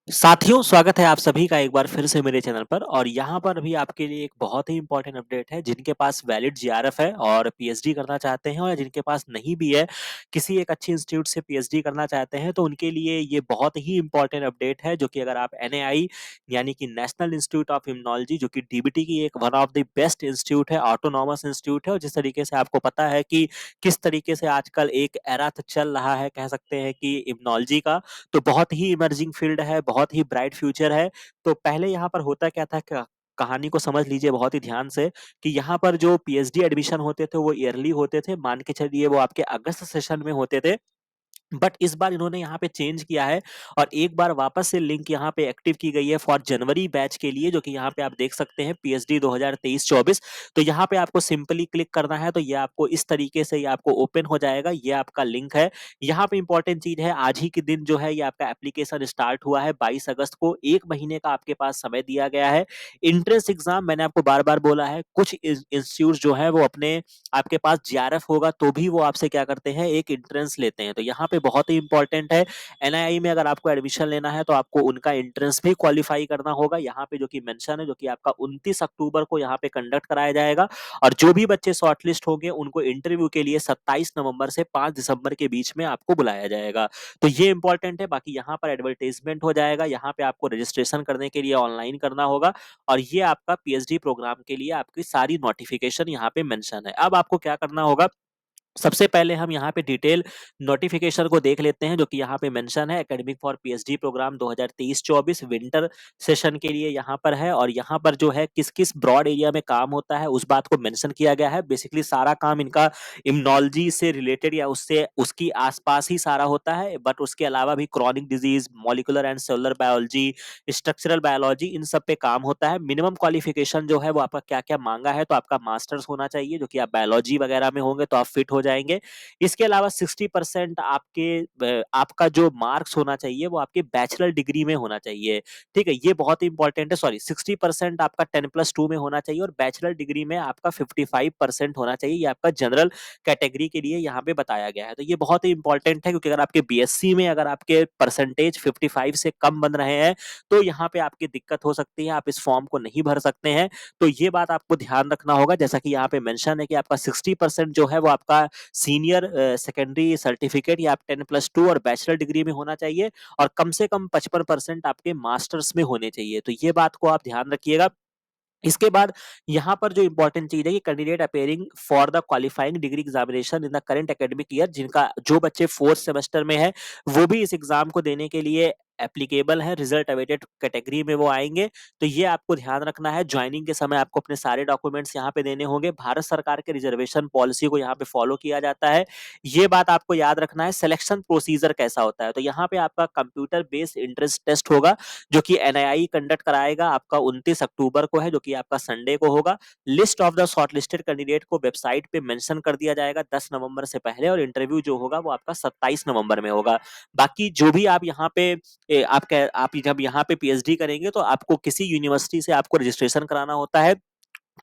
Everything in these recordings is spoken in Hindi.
साथियों, स्वागत है आप सभी का एक बार फिर से मेरे चैनल पर और यहाँ पर अभी आपके लिए एक बहुत ही इम्पोर्टेंट अपडेट है। जिनके पास वैलिड जीआरएफ है और पीएचडी करना चाहते हैं और जिनके पास नहीं भी है, किसी एक अच्छी इंस्टीट्यूट से पीएचडी करना चाहते हैं, तो उनके लिए ये बहुत ही इम्पोर्टेंट अपडेट है। जो कि अगर आप एनएआई यानी कि नेशनल इंस्टीट्यूट ऑफ इम्यूनोलॉजी, जो कि डीबीटी की एक one of the best institute है, ऑटोनॉमस इंस्टीट्यूट है, और जिस तरीके से आपको पता है कि किस तरीके से आजकल एक एरा चल रहा है, कह सकते हैं कि इम्यूनोलॉजी का, तो बहुत ही इमर्जिंग फील्ड है, बहुत ही ब्राइट फ्यूचर है। तो पहले यहाँ पर होता क्या था, कहानी को समझ लीजिए बहुत ही ध्यान से, कि यहाँ पर जो पीएचडी एडमिशन होते थे वो ईयरली होते थे, मान के चलिए वो आपके अगस्त सेशन में होते थे। बट इस बार इन्होंने यहाँ पे चेंज किया है और एक बार वापस से लिंक यहाँ पे एक्टिव की गई है फॉर जनवरी बैच के लिए, जो कि यहाँ पे आप देख सकते हैं पीएचडी 2023-24। तो यहाँ पे आपको सिंपली क्लिक करना है, तो ये आपको इस तरीके से ये आपको ओपन हो जाएगा। ये आपका लिंक है। यहाँ पे इंपॉर्टेंट चीज है, आज ही के दिन जो है ये आपका एप्लीकेशन स्टार्ट हुआ है 22 अगस्त को। एक महीने का आपके पास समय दिया गया है। इंट्रेंस एग्जाम मैंने आपको बार बार बोला है, कुछ इंस्टीट्यूट जो है वो अपने, आपके पास जीआरएफ होगा तो भी वो आपसे क्या करते हैं, एक एंट्रेंस लेते हैं। तो यहाँ पे बहुत ही इंपॉर्टेंट है, एनआईआई में अगर आपको एडमिशन लेना है तो आपको उनका एंट्रेंस भी क्वालिफाई करना होगा। यहाँ पे जो कि मेंशन है, जो कि आपका 29 अक्टूबर को यहाँ पे कंडक्ट कराया जाएगा। और जो भी बच्चे शॉर्टलिस्ट होंगे उनको इंटरव्यू के लिए 27 नवंबर से 5 दिसंबर के बीच में आपको बुलाया जाएगा। तो ये इंपॉर्टेंट है। बाकी यहाँ पर एडवर्टाइजमेंट हो जाएगा, यहाँ पे आपको रजिस्ट्रेशन करने के लिए ऑनलाइन करना होगा। और ये आपका पीएचडी प्रोग्राम के लिए आपकी सारी नोटिफिकेशन यहाँ पे मेंशन है। अब आपको क्या करना होगा, सबसे पहले हम यहाँ पे डिटेल नोटिफिकेशन को देख लेते हैं, जो कि यहाँ पे मेंशन है academic for PhD program 2023-24 winter session के लिए यहाँ पर है। और यहाँ पर जो है किस किस ब्रॉड एरिया में काम होता है उस बात को मेंशन किया गया है। बेसिकली सारा काम इनका इम्यूनोलॉजी से रिलेटेड या उससे उसकी आसपास ही सारा होता है, बट उसके अलावा भी chronic disease, molecular and cellular biology, structural biology, इन सब पे काम होता है। मिनिमम क्वालिफिकेशन जो है वो आपका क्या क्या मांगा है, तो आपका मास्टर्स होना चाहिए, जो कि आप बायोलॉजी वगैरह में होंगे तो आप फिट हो जाएंगे। इसके अलावा 60% आपके आपका जो मार्क्स होना चाहिए वो आपके बैचलर डिग्री में होना चाहिए। ठीक है, ये बहुत ही इंपॉर्टेंट है। सॉरी, 60% आपका 10+2 में होना चाहिए और बैचलर डिग्री में आपका 55% होना चाहिए। ये आपका जनरल कैटेगरी के लिए यहाँ पे बताया गया है। तो ये बहुत ही इंपॉर्टेंट है, क्योंकि अगर आपके बीएससी में अगर आपके परसेंटेज 55 से कम बन रहे हैं तो यहाँ पे आपकी दिक्कत हो सकती है, आप इस फॉर्म को नहीं भर सकते हैं। तो ये बात आपको ध्यान रखना होगा। जैसा कि यहाँ पे मेंशन है कि आपका 60% जो है वो आपका सीनियर सेकेंडरी सर्टिफिकेट या आप 10+2 और बैचलर डिग्री में होना चाहिए, और कम से कम 55% आपके मास्टर्स में होने चाहिए। तो ये बात को आप ध्यान रखिएगा। इसके बाद यहाँ पर जो इंपॉर्टेंट चीज है कि candidate appearing for the qualifying degree examination in the current academic year, जिनका जो बच्चे फोर्थ सेमेस्टर में है वो भी इस एग्जाम को देने के लिए एप्लीकेबल है, रिजल्ट अवेटेड कैटेगरी में वो आएंगे। तो ये आपको ध्यान रखना है। ज्वाइनिंग के समय आपको अपने सारे डॉक्यूमेंट्स यहाँ पे देने होंगे। भारत सरकार के रिजर्वेशन पॉलिसी को यहाँ पे फॉलो किया जाता है, ये बात आपको याद रखना है। सिलेक्शन प्रोसीजर कैसा होता है, तो यहाँ पे आपका कंप्यूटर बेस्ड इंट्रेंस टेस्ट होगा, जो कि एनआईआई कंडक्ट कराएगा। आपका 29 अक्टूबर को है, जो कि आपका संडे को होगा। List of the shortlisted candidate को वेबसाइट पे मेंशन कर दिया जाएगा 10 नवंबर से पहले, और इंटरव्यू जो होगा वो आपका 27 नवंबर में होगा। बाकी जो भी आप यहाँ पे आप जब यहाँ पे पीएचडी करेंगे तो आपको किसी यूनिवर्सिटी से आपको रजिस्ट्रेशन कराना होता है,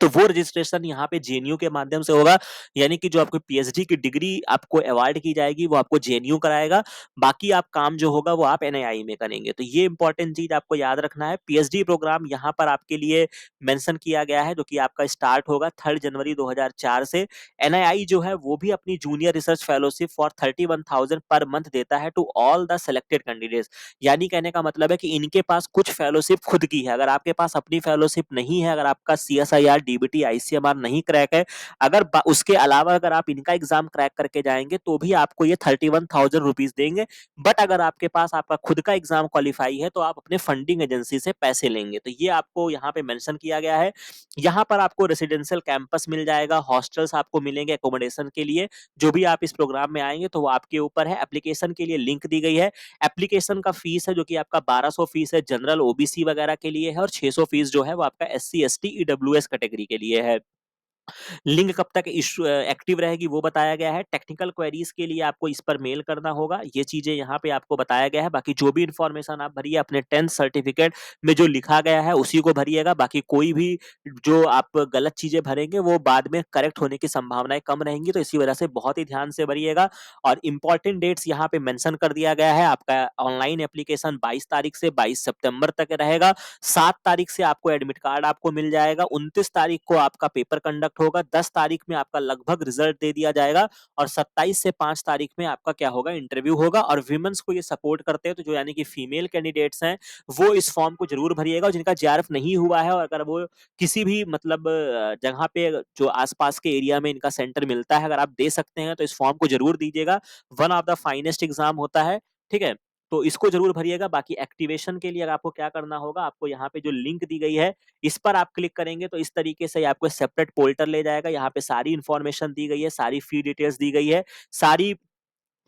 तो वो रजिस्ट्रेशन यहाँ पे जेएनयू के माध्यम से होगा। यानी कि जो आपको पीएचडी की डिग्री आपको अवार्ड की जाएगी वो आपको जेएनयू कराएगा। बाकी आप काम जो होगा वो आप एनआईआई में करेंगे। तो ये इंपॉर्टेंट चीज आपको याद रखना है। पीएचडी प्रोग्राम यहाँ पर आपके लिए मेंशन किया गया है, जो कि आपका स्टार्ट होगा 3 जनवरी 2004 से। एनआईआई जो है वो भी अपनी जूनियर रिसर्च फेलोशिप फॉर 31,000 पर मंथ देता है to all the selected candidates. यानी कहने का मतलब है कि इनके पास कुछ फेलोशिप खुद की है। अगर आपके पास अपनी फेलोशिप नहीं है, अगर आपका सीएसआईआर, डीबीटी, आईसीएमआर नहीं क्रैक है, अगर उसके अलावा अगर आप इनका एग्जाम क्रैक करके जाएंगे तो भी आपको ये 31,000 रुपीज देंगे। बट अगर आपके पास आपका खुद का एग्जाम क्वालिफाई है तो आप अपने फंडिंग एजेंसी से पैसे लेंगे। तो ये आपको यहाँ पे मेंशन किया गया है। यहाँ पर आपको रेसिडेंशियल कैंपस मिल जाएगा, हॉस्टल्स आपको मिलेंगे एकोमोडेशन के लिए। जो भी आप इस प्रोग्राम में आएंगे तो वो आपके ऊपर है। एप्लीकेशन के लिए लिंक दी गई है। एप्लीकेशन का फीस है जो कि आपका 1200 फीस है जनरल ओबीसी वगैरह के लिए है, और 600 फीस जो है वो आपका एससी एसटी ईडब्ल्यूएस कैटेगरी के लिए है। लिंक कब तक एक्टिव रहेगी वो बताया गया है। टेक्निकल क्वेरीज के लिए आपको इस पर मेल करना होगा, ये चीजें यहाँ पे आपको बताया गया है। बाकी जो भी इंफॉर्मेशन आप भरिए अपने 10th सर्टिफिकेट में जो लिखा गया है उसी को भरिएगा। बाकी कोई भी जो आप गलत चीजें भरेंगे वो बाद में करेक्ट होने की संभावनाएं कम रहेंगी, तो इसी वजह से बहुत ही ध्यान से भरिएगा। और इंपॉर्टेंट डेट्स यहाँ पे मेंशन कर दिया गया है। आपका ऑनलाइन एप्लीकेशन 22 तारीख से 22 सितंबर तक रहेगा। 7 तारीख से आपको एडमिट कार्ड आपको मिल जाएगा। 29 तारीख को आपका पेपर कंडक्ट होगा। 10 तारीख में आपका लगभग रिजल्ट दे दिया जाएगा और 27 से 5 तारीख में आपका क्या होगा, इंटरव्यू होगा। और विमेंस को ये सपोर्ट करते हैं तो जो यानी कि फीमेल कैंडिडेट्स हैं वो इस फॉर्म को जरूर भरिएगा। और जिनका जेआरएफ नहीं हुआ है और अगर वो किसी भी मतलब जगह पे जो आसपास के एरिया में इनका सेंटर मिलता है अगर आप दे सकते हैं तो इस फॉर्म को जरूर दीजिएगा। One of the finest exam होता है, ठीक है, तो इसको जरूर भरिएगा। बाकी एक्टिवेशन के लिए अगर आपको क्या करना होगा, आपको यहाँ पे जो लिंक दी गई है इस पर आप क्लिक करेंगे तो इस तरीके से आपको सेपरेट पोर्टल ले जाएगा। यहाँ पे सारी इंफॉर्मेशन दी गई है, सारी फी डिटेल्स दी गई है, सारी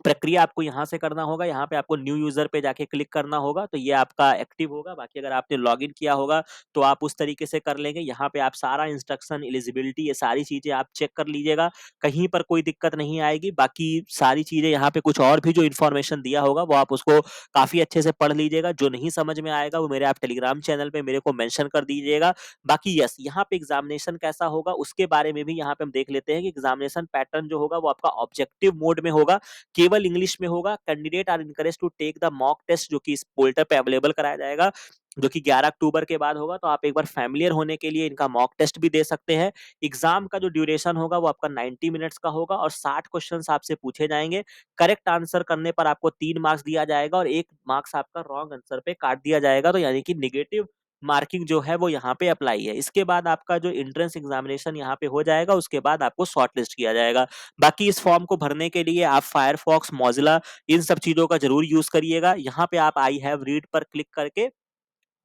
प्रक्रिया आपको यहाँ से करना होगा। यहाँ पे आपको न्यू यूजर पे जाके क्लिक करना होगा तो ये आपका एक्टिव होगा। बाकी अगर आपने लॉगिन किया होगा तो आप उस तरीके से कर लेंगे। यहाँ पे आप सारा इंस्ट्रक्शन, एलिजिबिलिटी, ये सारी चीजें आप चेक कर लीजिएगा, कहीं पर कोई दिक्कत नहीं आएगी। बाकी सारी चीजें यहाँ पे कुछ और भी जो इन्फॉर्मेशन दिया होगा वो आप उसको काफी अच्छे से पढ़ लीजिएगा। जो नहीं समझ में आएगा वो मेरे आप टेलीग्राम चैनल पे मेरे को मेंशन कर दीजिएगा। बाकी यस, यहाँ पे एग्जामिनेशन कैसा होगा उसके बारे में भी यहाँ पे हम देख लेते हैं कि एग्जामिनेशन पैटर्न जो होगा वो आपका ऑब्जेक्टिव मोड में होगा, केवल इंग्लिश में होगा। Candidate are encourage to take the mock test जो कि इस पोर्टल पे अवेलेबल कराया जाएगा, जो कि 11 अक्टूबर के बाद होगा। तो आप एक बार फैमिलियर होने के लिए इनका मॉक टेस्ट भी दे सकते हैं। एग्जाम का जो ड्यूरेशन होगा वो आपका 90 मिनट्स का होगा और 60 क्वेश्चंस आपसे पूछे जाएंगे। करेक्ट आंसर करने पर आपको 3 मार्क्स दिया जाएगा और 1 मार्क्स आपका रॉन्ग आंसर पे काट दिया जाएगा। तो यानी कि निगेटिव मार्किंग जो है वो यहाँ पे अप्लाई है। इसके बाद आपका जो एंट्रेंस एग्जामिनेशन यहाँ पे हो जाएगा, उसके बाद आपको शॉर्ट लिस्ट किया जाएगा। बाकी इस फॉर्म को भरने के लिए आप फायरफॉक्स, मॉजिला, इन सब चीजों का जरूर यूज करिएगा। यहाँ पे आप आई हैव रीड पर क्लिक करके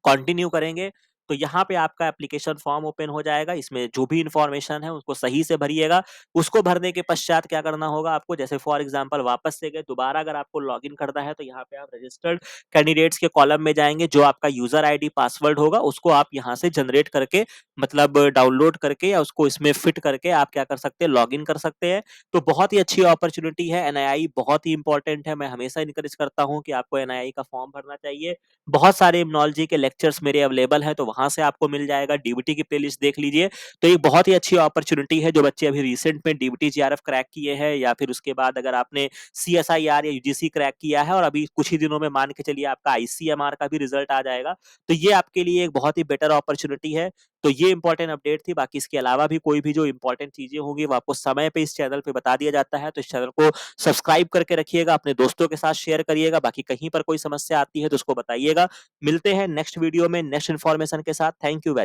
कंटिन्यू करेंगे तो यहाँ पे आपका एप्लीकेशन फॉर्म ओपन हो जाएगा। इसमें जो भी इंफॉर्मेशन है उसको सही से भरिएगा। उसको भरने के पश्चात क्या करना होगा आपको, जैसे फॉर एग्जांपल वापस से गए, दोबारा अगर आपको लॉगिन करना है तो यहाँ पे आप रजिस्टर्ड कैंडिडेट्स के कॉलम में जाएंगे। जो आपका यूजर आईडी पासवर्ड होगा उसको आप यहाँ से जनरेट करके, मतलब डाउनलोड करके या उसको इसमें फिट करके आप क्या कर सकते हैं, लॉगिन कर सकते हैं। तो बहुत ही अच्छी अपॉर्चुनिटी है। एनआईआई बहुत ही इंपॉर्टेंट है। मैं हमेशा इनकरेज करता हूँ कि आपको एनआईआई का फॉर्म भरना चाहिए। बहुत सारे इम्यूनॉलॉजी के लेक्चर्स मेरे अवेलेबल हैं तो वहां से आपको मिल जाएगा। डीबीटी की प्लेलिस्ट देख लीजिए। तो ये बहुत ही अच्छी अपॉर्चुनिटी है। जो बच्चे अभी रिसेंट में डीबीटी जीआरएफ क्रैक किए हैं या फिर उसके बाद अगर आपने सीएसआईआर या यूजीसी क्रैक किया है और अभी कुछ ही दिनों में मान के चलिए आपका आईसीएमआर का भी रिजल्ट आ जाएगा, तो ये आपके लिए एक बहुत ही बेटर अपॉर्चुनिटी है। तो ये इंपॉर्टेंट अपडेट थी। बाकी इसके अलावा भी कोई भी जो इंपॉर्टेंट चीजें होंगी वो आपको समय पे इस चैनल पे बता दिया जाता है। तो इस चैनल को सब्सक्राइब करके रखिएगा, अपने दोस्तों के साथ शेयर करिएगा। बाकी कहीं पर कोई समस्या आती है तो उसको बताइएगा। मिलते हैं नेक्स्ट वीडियो में नेक्स्ट इन्फॉर्मेशन के साथ। Thank you.